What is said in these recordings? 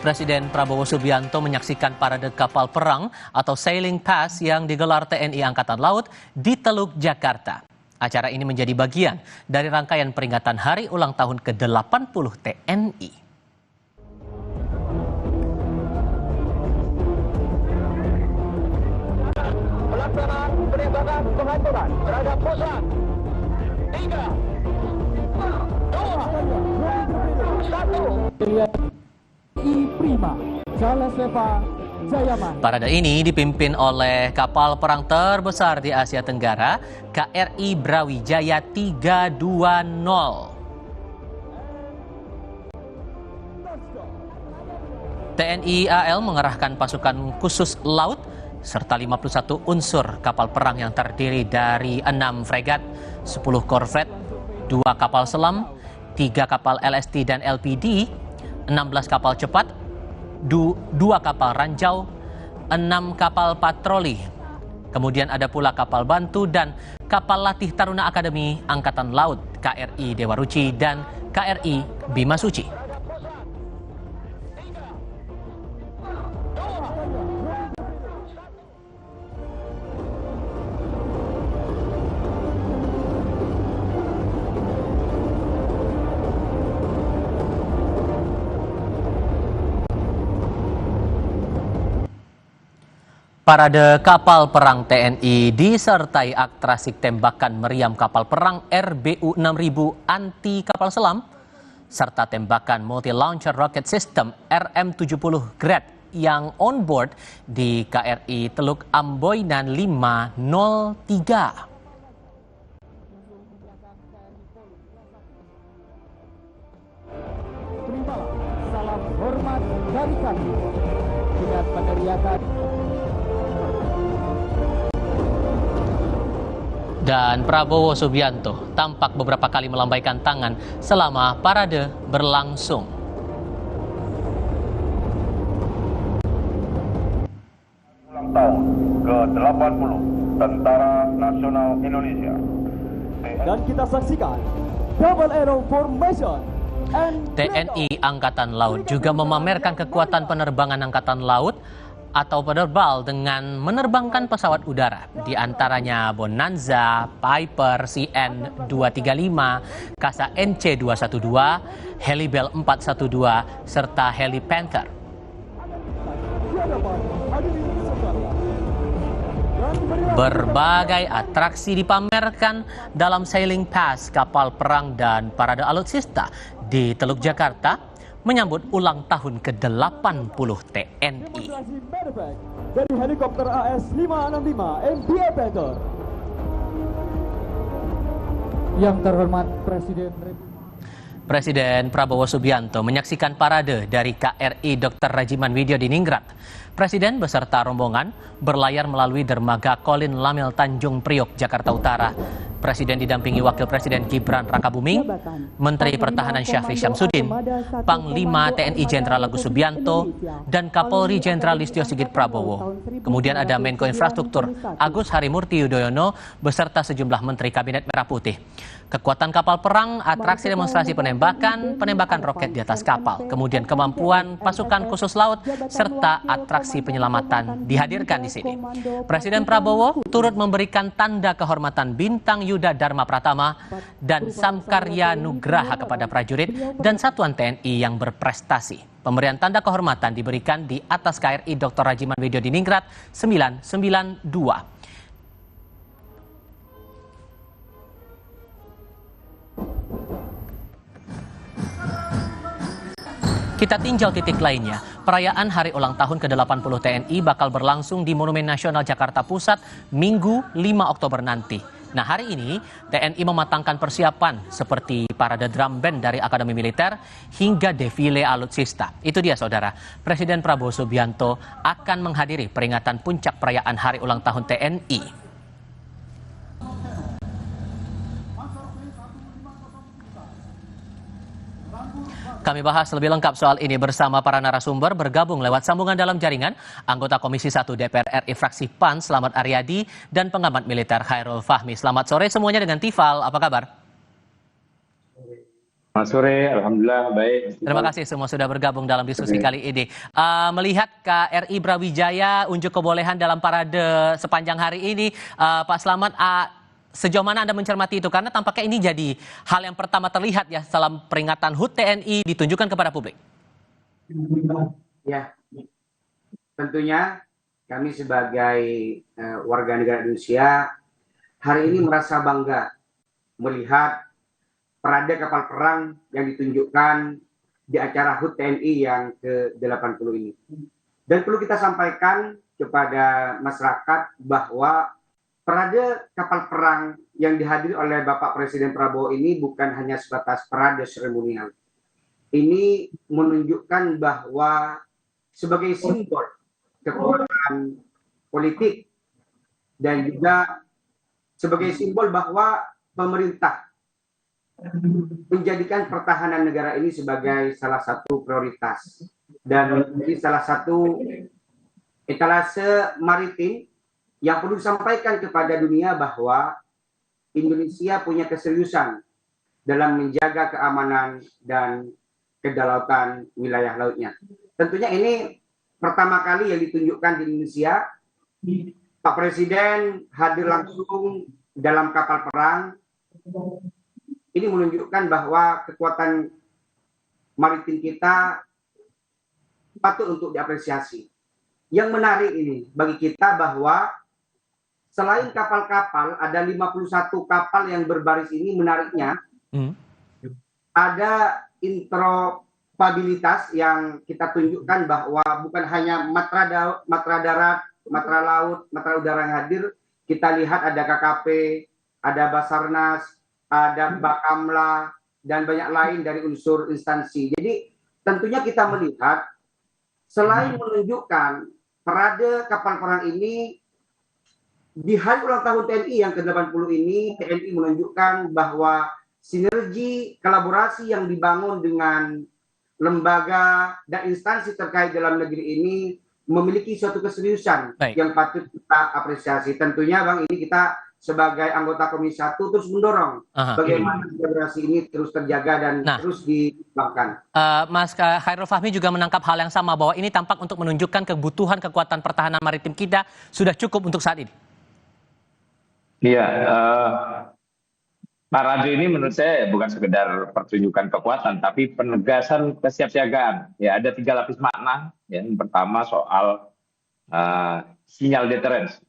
Presiden Prabowo Subianto menyaksikan parade kapal perang atau Sailing Pass yang digelar TNI Angkatan Laut di Teluk Jakarta. Acara ini menjadi bagian dari rangkaian peringatan Hari Ulang Tahun ke-80 TNI. Pelaksanaan penembakan penghancuran terhadap musuh. 3, 2, 1. Parade ini dipimpin oleh kapal perang terbesar di Asia Tenggara, KRI Brawijaya 320. TNI AL mengerahkan pasukan khusus laut serta 51 unsur kapal perang yang terdiri dari 6 fregat, 10 korvet, 2 kapal selam, 3 kapal LST dan LPD, 16 kapal cepat, 2 kapal ranjau, 6 kapal patroli. Kemudian ada pula kapal bantu dan kapal latih Taruna Akademi Angkatan Laut KRI Dewa Ruci dan KRI Bima Suci. Parade kapal perang TNI disertai atraksi tembakan meriam kapal perang RBU 6000 anti kapal selam serta tembakan multi-launcher rocket system RM70 Grad yang on board di KRI Teluk Amboinan 503. Terimalah salam hormat dari kami dengan peneriakan. Dan Prabowo Subianto tampak beberapa kali melambaikan tangan selama parade berlangsung. Ulang tahun ke-80 Tentara Nasional Indonesia. Dan kita saksikan Double Arrow Formation. TNI Angkatan Laut juga memamerkan kekuatan penerbangan Angkatan Laut atau penerbal dengan menerbangkan pesawat udara, di antaranya Bonanza, Piper CN-235, Kasa NC-212, Helibel 412, serta Heli Panther. Berbagai atraksi dipamerkan dalam Sailing Pass kapal perang dan parade alutsista di Teluk Jakarta menyambut ulang tahun ke-80 TNI. Dari helikopter AS-565 MBA Panther. Yang terhormat Presiden Prabowo Subianto menyaksikan parade dari KRI Dr. Rajiman Widyodiningrat. Presiden beserta rombongan berlayar melalui dermaga Kolin Lamil Tanjung Priok, Jakarta Utara. Presiden didampingi Wakil Presiden Gibran Rakabuming, Menteri Pertahanan Syafri Syamsuddin, Panglima TNI Jenderal Agus Subianto, dan Kapolri Jenderal Listio Sigit Prabowo. Kemudian ada Menko Infrastruktur Agus Harimurti Yudhoyono beserta sejumlah Menteri Kabinet Merah Putih. Kekuatan kapal perang, atraksi demonstrasi penembakan roket di atas kapal, kemudian kemampuan pasukan khusus laut, serta atraksi penyelamatan dihadirkan di sini. Presiden Prabowo turut memberikan tanda kehormatan bintang Yuda Dharma Pratama dan Samkarya Nugraha kepada prajurit dan satuan TNI yang berprestasi. Pemberian tanda kehormatan diberikan di atas KRI Dr. Rajiman Widyodiningrat 992. Kita tinjau titik lainnya. Perayaan Hari Ulang Tahun ke-80 TNI bakal berlangsung di Monumen Nasional Jakarta Pusat Minggu 5 Oktober nanti. Nah, hari ini TNI mematangkan persiapan seperti parade drum band dari Akademi Militer hingga defile alutsista. Itu dia saudara, Presiden Prabowo Subianto akan menghadiri peringatan puncak perayaan Hari Ulang Tahun TNI. Kami bahas lebih lengkap soal ini bersama para narasumber bergabung lewat sambungan dalam jaringan anggota Komisi 1 DPR RI fraksi PAN Slamet Aryadi dan pengamat militer Khairul Fahmi. Selamat sore semuanya dengan Tifal, apa kabar? Selamat sore, Alhamdulillah baik. Terima kasih semua sudah bergabung dalam diskusi kali ini. Melihat KRI Brawijaya unjuk kebolehan dalam parade sepanjang hari ini, Pak Slamet, sejauh mana Anda mencermati itu? Karena tampaknya ini jadi hal yang pertama terlihat ya dalam peringatan HUT TNI ditunjukkan kepada publik. Ya, tentunya kami sebagai warga negara Indonesia hari ini merasa bangga melihat parade kapal perang yang ditunjukkan di acara HUT TNI yang ke-80 ini. Dan perlu kita sampaikan kepada masyarakat bahwa parade kapal perang yang dihadiri oleh Bapak Presiden Prabowo ini bukan hanya sebatas parade seremonial. Ini menunjukkan bahwa sebagai simbol kekuatan politik dan juga sebagai simbol bahwa pemerintah menjadikan pertahanan negara ini sebagai salah satu prioritas dan menjadi salah satu etalase maritim yang perlu disampaikan kepada dunia bahwa Indonesia punya keseriusan dalam menjaga keamanan dan kedaulatan wilayah lautnya. Tentunya ini pertama kali yang ditunjukkan di Indonesia. Pak Presiden hadir langsung dalam kapal perang. Ini menunjukkan bahwa kekuatan maritim kita patut untuk diapresiasi. Yang menarik ini bagi kita bahwa selain kapal-kapal, ada 51 kapal yang berbaris ini menariknya. Ada interoperabilitas yang kita tunjukkan bahwa bukan hanya matra darat, matra laut, matra udara yang hadir. Kita lihat ada KKP, ada Basarnas, ada Bakamla, dan banyak lain dari unsur instansi. Jadi tentunya kita melihat selain menunjukkan parade kapal perang ini di hari ulang tahun TNI yang ke-80 ini, TNI menunjukkan bahwa sinergi kolaborasi yang dibangun dengan lembaga dan instansi terkait dalam negeri ini memiliki suatu keseriusan yang patut kita apresiasi. Tentunya Bang, ini kita sebagai anggota Komisi 1 terus mendorong bagaimana kolaborasi ini terus terjaga dan terus dikembangkan. Mas Khairul Fahmi juga menangkap hal yang sama bahwa ini tampak untuk menunjukkan kebutuhan kekuatan pertahanan maritim kita sudah cukup untuk saat ini. Iya, parade ini menurut saya bukan sekedar pertunjukan kekuatan, tapi penegasan kesiapsiagaan. Ya, ada 3 lapis makna. Ya, yang pertama soal sinyal deterrence.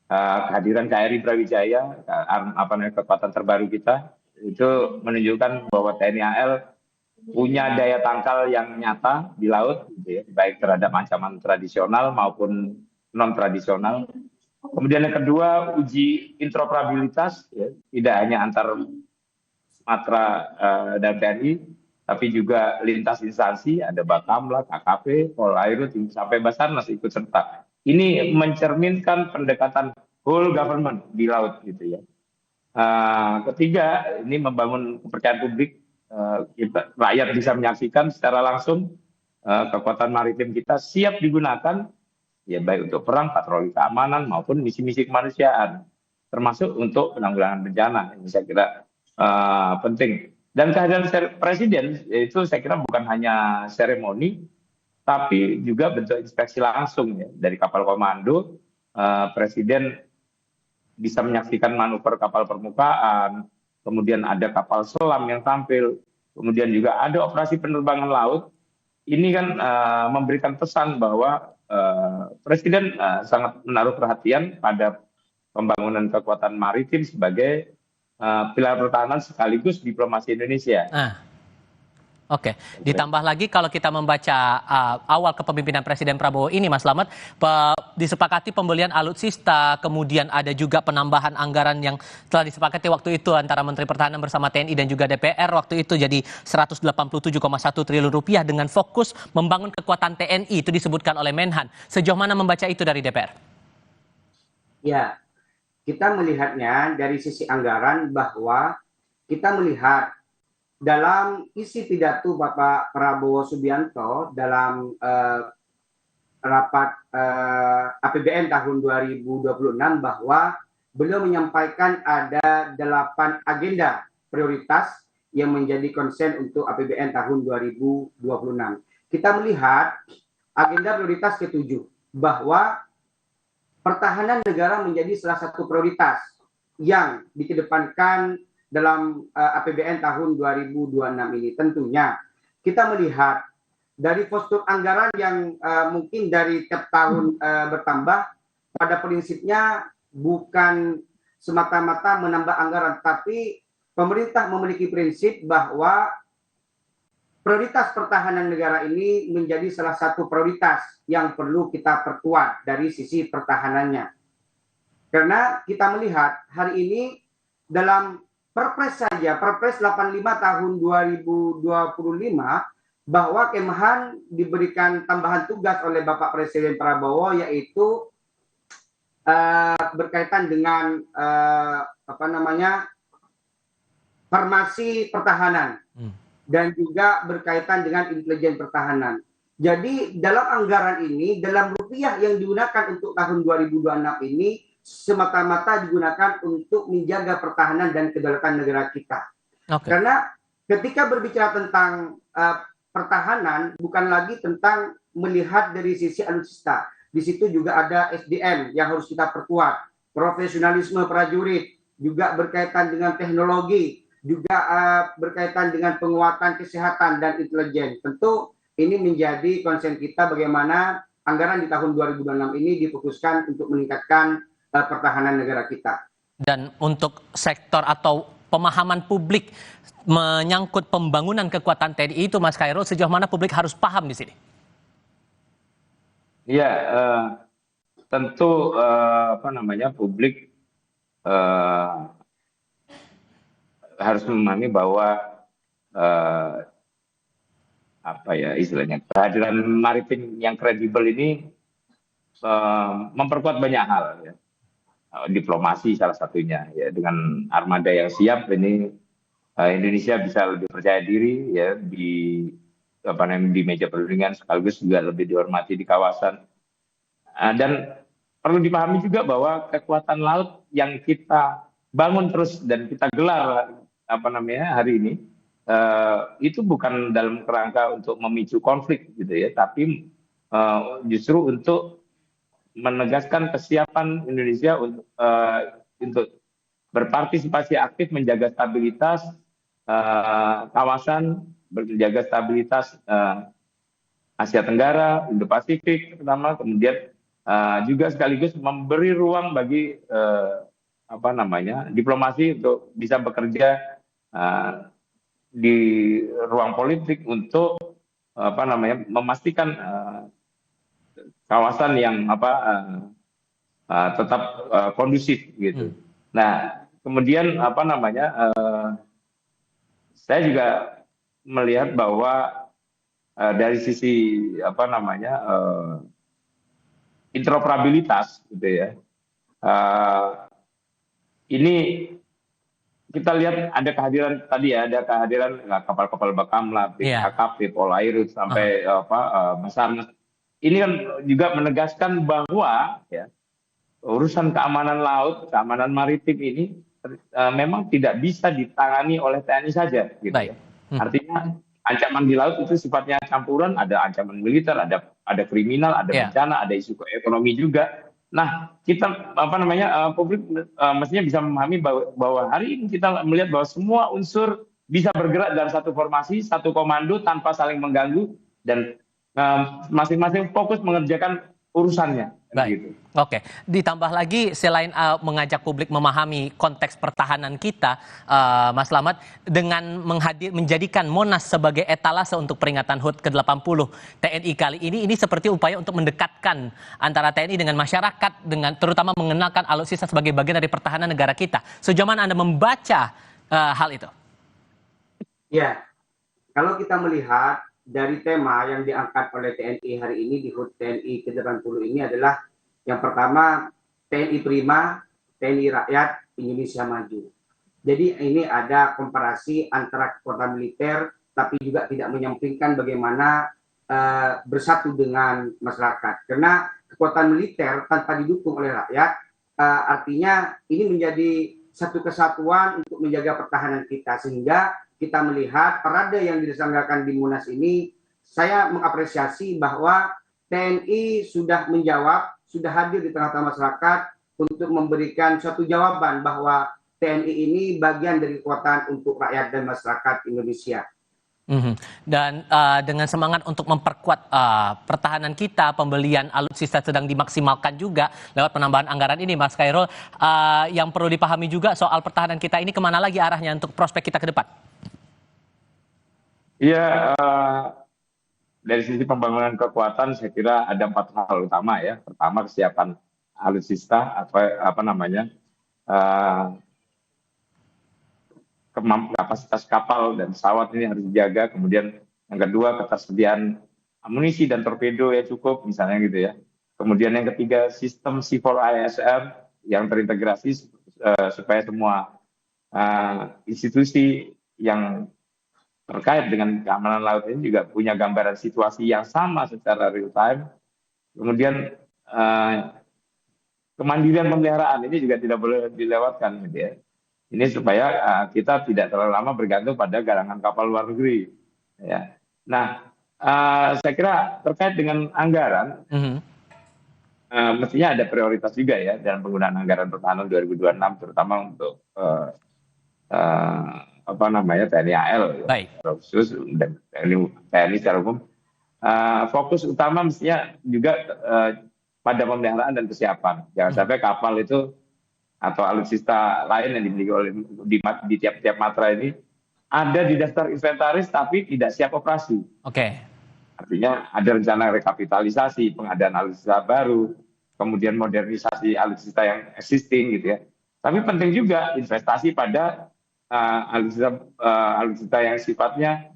Kehadiran KRI Brawijaya, kekuatan terbaru kita, itu menunjukkan bahwa TNI AL punya daya tangkal yang nyata di laut, gitu ya, baik terhadap ancaman tradisional maupun non-tradisional. Kemudian yang kedua, uji interoperabilitas, ya, tidak hanya antar matra dan TNI, tapi juga lintas instansi, ada Bakamla, KKP, Polairut, sampai Basarnas ikut serta. Ini mencerminkan pendekatan whole government di laut, gitu ya. Ketiga, ini membangun kepercayaan publik. Rakyat bisa menyaksikan secara langsung kekuatan maritim kita siap digunakan, ya baik untuk perang, patroli keamanan maupun misi-misi kemanusiaan, termasuk untuk penanggulangan bencana. Ini saya kira penting. Dan kehadiran Presiden itu saya kira bukan hanya seremoni, tapi juga bentuk inspeksi langsung ya. Dari kapal komando, Presiden bisa menyaksikan manuver kapal permukaan, kemudian ada kapal selam yang tampil, kemudian juga ada operasi penerbangan laut. Ini kan memberikan pesan bahwa Presiden sangat menaruh perhatian pada pembangunan kekuatan maritim sebagai pilar pertahanan sekaligus diplomasi Indonesia. Oke, ditambah lagi kalau kita membaca awal kepemimpinan Presiden Prabowo ini, Mas Slamet, disepakati pembelian alutsista, kemudian ada juga penambahan anggaran yang telah disepakati waktu itu antara Menteri Pertahanan bersama TNI dan juga DPR waktu itu jadi 187,1 triliun rupiah dengan fokus membangun kekuatan TNI, itu disebutkan oleh Menhan. Sejauh mana membaca itu dari DPR? Ya, kita melihatnya dari sisi anggaran bahwa kita melihat dalam isi pidato Bapak Prabowo Subianto dalam rapat APBN tahun 2026 bahwa beliau menyampaikan ada 8 agenda prioritas yang menjadi konsen untuk APBN tahun 2026. Kita melihat agenda prioritas ke-7 bahwa pertahanan negara menjadi salah satu prioritas yang dikedepankan dalam APBN tahun 2026 ini. Tentunya kita melihat dari postur anggaran yang mungkin dari tiap tahun bertambah, pada prinsipnya bukan semata-mata menambah anggaran, tapi pemerintah memiliki prinsip bahwa prioritas pertahanan negara ini menjadi salah satu prioritas yang perlu kita perkuat dari sisi pertahanannya. Karena kita melihat hari ini dalam Perpres saja, Perpres 85 tahun 2025, bahwa Kemhan diberikan tambahan tugas oleh Bapak Presiden Prabowo, yaitu berkaitan dengan farmasi pertahanan dan juga berkaitan dengan intelijen pertahanan. Jadi dalam anggaran ini, dalam rupiah yang digunakan untuk tahun 2026 ini semata-mata digunakan untuk menjaga pertahanan dan kedaulatan negara kita. Karena ketika berbicara tentang pertahanan, bukan lagi tentang melihat dari sisi alutsista. Di situ juga ada SDM yang harus kita perkuat, profesionalisme prajurit, juga berkaitan dengan teknologi, juga berkaitan dengan penguatan kesehatan dan intelijen. Tentu ini menjadi konsen kita bagaimana anggaran di tahun 2026 ini difokuskan untuk meningkatkan pertahanan negara kita. Dan untuk sektor atau pemahaman publik menyangkut pembangunan kekuatan TNI itu, Mas Khairul, sejauh mana publik harus paham di sini? Ya, tentu publik harus memahami bahwa istilahnya kehadiran maritim yang kredibel ini memperkuat banyak hal, ya. Diplomasi salah satunya, ya, dengan armada yang siap ini Indonesia bisa lebih percaya diri, ya, di meja perundingan, sekaligus juga lebih dihormati di kawasan. Dan perlu dipahami juga bahwa kekuatan laut yang kita bangun terus dan kita gelar hari ini itu bukan dalam kerangka untuk memicu konflik gitu ya, tapi justru untuk menegaskan kesiapan Indonesia untuk berpartisipasi aktif menjaga stabilitas kawasan, menjaga stabilitas Asia Tenggara, Indo-Pasifik terutama, kemudian juga sekaligus memberi ruang bagi diplomasi untuk bisa bekerja di ruang politik untuk memastikan kawasan yang tetap kondusif gitu. Nah, kemudian saya juga melihat bahwa dari sisi interoperabilitas gitu ya, ini kita lihat ada kehadiran tadi ya, ada kehadiran kapal-kapal Bakamla, KKP, Polairut sampai Basarnas. Ini kan juga menegaskan bahwa ya, urusan keamanan laut, keamanan maritim ini memang tidak bisa ditangani oleh TNI saja, gitu. Ya. Artinya ancaman di laut itu sifatnya campuran, ada ancaman militer, ada kriminal, ada bencana, ada isu ekonomi juga. Nah, kita publik mestinya bisa memahami bahwa hari ini kita melihat bahwa semua unsur bisa bergerak dalam satu formasi, satu komando tanpa saling mengganggu, dan masing-masing fokus mengerjakan urusannya. Baik. Gitu. Oke. Ditambah lagi selain mengajak publik memahami konteks pertahanan kita, Mas Slamet, dengan menjadikan Monas sebagai etalase untuk peringatan HUT ke-80 TNI kali ini seperti upaya untuk mendekatkan antara TNI dengan masyarakat, dengan terutama mengenalkan alutsista sebagai bagian dari pertahanan negara kita. Sejauh mana Anda membaca hal itu? Ya, kalau kita melihat dari tema yang diangkat oleh TNI hari ini di HUT TNI ke-80 ini adalah yang pertama, TNI Prima, TNI Rakyat, Indonesia Maju. Jadi ini ada komparasi antara kekuatan militer, tapi juga tidak menyampingkan bagaimana bersatu dengan masyarakat. Karena kekuatan militer tanpa didukung oleh rakyat, artinya ini menjadi satu kesatuan untuk menjaga pertahanan kita, sehingga kita melihat parade yang diselenggarakan di Munas ini, saya mengapresiasi bahwa TNI sudah menjawab, sudah hadir di tengah-tengah masyarakat untuk memberikan suatu jawaban bahwa TNI ini bagian dari kekuatan untuk rakyat dan masyarakat Indonesia. Dan dengan semangat untuk memperkuat pertahanan kita, pembelian alutsista sedang dimaksimalkan juga lewat penambahan anggaran ini, Mas Khairul. Yang perlu dipahami juga soal pertahanan kita ini kemana lagi arahnya untuk prospek kita ke depan? Iya, dari sisi pembangunan kekuatan saya kira ada 4 hal utama ya. Pertama, kesiapan alutsista apa namanya kapasitas kapal dan pesawat ini harus dijaga. Kemudian yang kedua, ketersediaan amunisi dan torpedo ya cukup misalnya gitu ya. Kemudian yang ketiga, sistem C4ISR yang terintegrasi supaya semua institusi yang terkait dengan keamanan laut ini juga punya gambaran situasi yang sama secara real time. Kemudian kemandirian pemeliharaan ini juga tidak boleh dilewatkan gitu ya. Ini supaya kita tidak terlalu lama bergantung pada garangan kapal luar negeri. Ya. Nah, saya kira terkait dengan anggaran, mestinya ada prioritas juga ya dalam penggunaan anggaran pertahanan 2026, terutama untuk TNI AL, Baik. khusus dan TNI secara umum. Fokus utama mestinya juga pada pemeliharaan dan kesiapan. Jangan sampai kapal itu atau alutsista lain yang dimiliki oleh di tiap-tiap matra ini ada di daftar inventaris tapi tidak siap operasi. Oke. Artinya ada rencana rekapitalisasi, pengadaan alutsista baru, kemudian modernisasi alutsista yang existing gitu ya. Tapi penting juga investasi pada alutsista yang sifatnya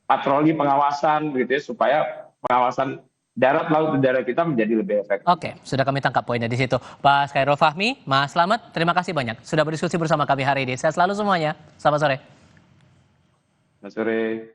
patroli pengawasan gitu ya, supaya pengawasan darat, laut, udara kita menjadi lebih efektif. Oke, sudah kami tangkap poinnya di situ. Pak Khairul Fahmi, Mas Slamet, terima kasih banyak sudah berdiskusi bersama kami hari ini. Sehat selalu semuanya. Selamat sore. Selamat sore.